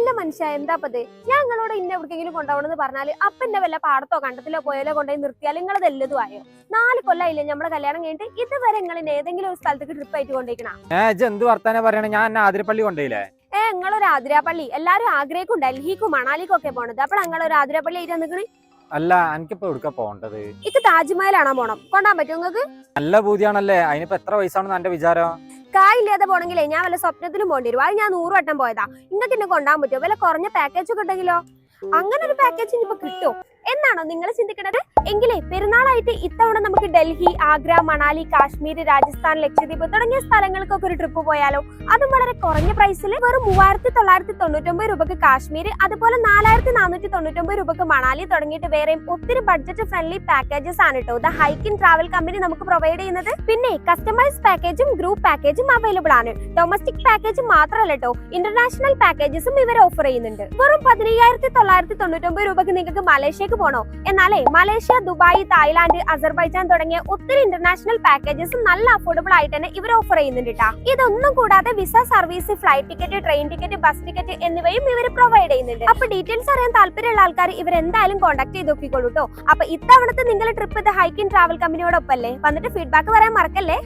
അല്ല മനുഷ്യ എന്താപ്പത് ഞങ്ങളോട് ഇന്ന എവിടെയെങ്കിലും കൊണ്ടുപോകണമെന്ന് പറഞ്ഞാല് അപ്പന്റെ വല്ല പാടത്തോ കണ്ടത്തിലോ പോയാലോ കൊണ്ടുപോയി നിർത്തിയാൽ നിങ്ങളത് എല്ലതും ആയോ? 4 കൊല്ലായില്ലേ നമ്മളെ കല്യാണം കഴിഞ്ഞിട്ട് ഇതുവരെ നിങ്ങൾ ഏതെങ്കിലും ഒരു സ്ഥലത്തേക്ക് ട്രിപ്പ് ആയിട്ട് കൊണ്ടുപോയിക്കണ? എന്ത് വർത്താനം പറയണ? ഞാൻ ആതിരപ്പള്ളി കൊണ്ടുപോയില്ലേ? നിങ്ങളൊരു ആതിരാപ്പള്ളി എല്ലാരും ആഗ്രഹിക്കും ഡൽഹിക്കും മണാലിക്കും ഒക്കെ പോണത്. അപ്പോൾ ഞങ്ങളൊരു ആതിരാപ്പള്ളി ആയിട്ട് നിൽക്കണേ. അല്ല എനിക്കിപ്പോ എവിടുക്ക പോണ്ടത്? ഇക്ക് താജ്മഹലാണോ പോണം? കൊണ്ടാൻ പറ്റും നിങ്ങൾക്ക്? നല്ല പൂതിയാണല്ലേ. അതിനിപ്പോ എത്ര വയസ്സാണെന്ന് എന്റെ വിചാരം? കായില്ലാതെ പോണെങ്കിലേ ഞാൻ വല്ല സ്വപ്നത്തിലും പോണ്ടി വരും. അത് ഞാൻ 100 വട്ടം പോയതാ. നിങ്ങൾക്ക് എന്നെ കൊണ്ടാൻ പറ്റുമോ? വല്ല കുറഞ്ഞ പാക്കേജ് ഒക്കെ ഉണ്ടെങ്കിലോ? അങ്ങനെ ഒരു പാക്കേജ് ഇനിയിപ്പോ കിട്ടുമോ എന്നാണോ നിങ്ങൾ ചിന്തിക്കുന്നത്? എങ്കിലേ പെരുന്നാളായിട്ട് ഇത്തവണ നമുക്ക് ഡൽഹി, ആഗ്ര, മണാലി, കാശ്മീർ, രാജസ്ഥാൻ, ലക്ഷദ്വീപ് തുടങ്ങിയ സ്ഥലങ്ങൾക്കൊക്കെ ഒരു ട്രിപ്പ് പോയാലോ? അതും വളരെ കുറഞ്ഞ പ്രൈസിൽ വെറും 3999 രൂപക്ക് കാശ്മീർ, അതുപോലെ 4499 രൂപക്ക് മണാലി തുടങ്ങിയിട്ട് വേറെയും ഒത്തിരി ബഡ്ജറ്റ് ഫ്രണ്ട്ലി പാക്കേജസ് ആണ് കേട്ടോ ദ ഹൈക്കിൻ ട്രാവൽ കമ്പനി നമുക്ക് പ്രൊവൈഡ് ചെയ്യുന്നത്. പിന്നെ കസ്റ്റമൈസ് പാക്കേജും ഗ്രൂപ്പ് പാക്കേജും അവൈലബിൾ ആണ്. ഡൊമസ്റ്റിക് പാക്കേജ് മാത്രമല്ല കേട്ടോ, ഇന്റർനാഷണൽ പാക്കേജസും ഇവർ ഓഫർ ചെയ്യുന്നുണ്ട്. വെറും 10999 രൂപക്ക് നിങ്ങൾക്ക് മലേഷ്യ പോണോ? എന്നാലേ മലേഷ്യ, ദുബായ്, തായ്ലാന്റ്, അസർബൈജാൻ തുടങ്ങിയ ഒത്തിരി ഇന്റർനാഷണൽ പാക്കേജസ് നല്ല അഫോർഡബിൾ ആയിട്ട് തന്നെ ഇവർ ഓഫർ ചെയ്യുന്നുണ്ട് ട്ടാ. ഇതൊന്നും കൂടാതെ visa service, flight ticket, train ticket, bus ticket എന്നിവയും ഇവർ പ്രൊവൈഡ് ചെയ്യുന്നുണ്ട്. അപ്പൊ ഡീറ്റെയിൽസ് അറിയാൻ താല്പര്യമുള്ള ആൾക്കാർ ഇവർ എന്തായാലും കോൺടാക്ട് ചെയ്ത് നോക്കിക്കോളൂ കേട്ടോ. അപ്പൊ ഇത്തവണത്തെ നിങ്ങളുടെ ട്രിപ്പ് ഇത് ഹൈക്കിൻ ട്രാവൽ കമ്പനിയോടൊപ്പം അല്ലേ? വന്നിട്ട് ഫീഡ്ബാക്ക് പറയാൻ മറക്കല്ലേ.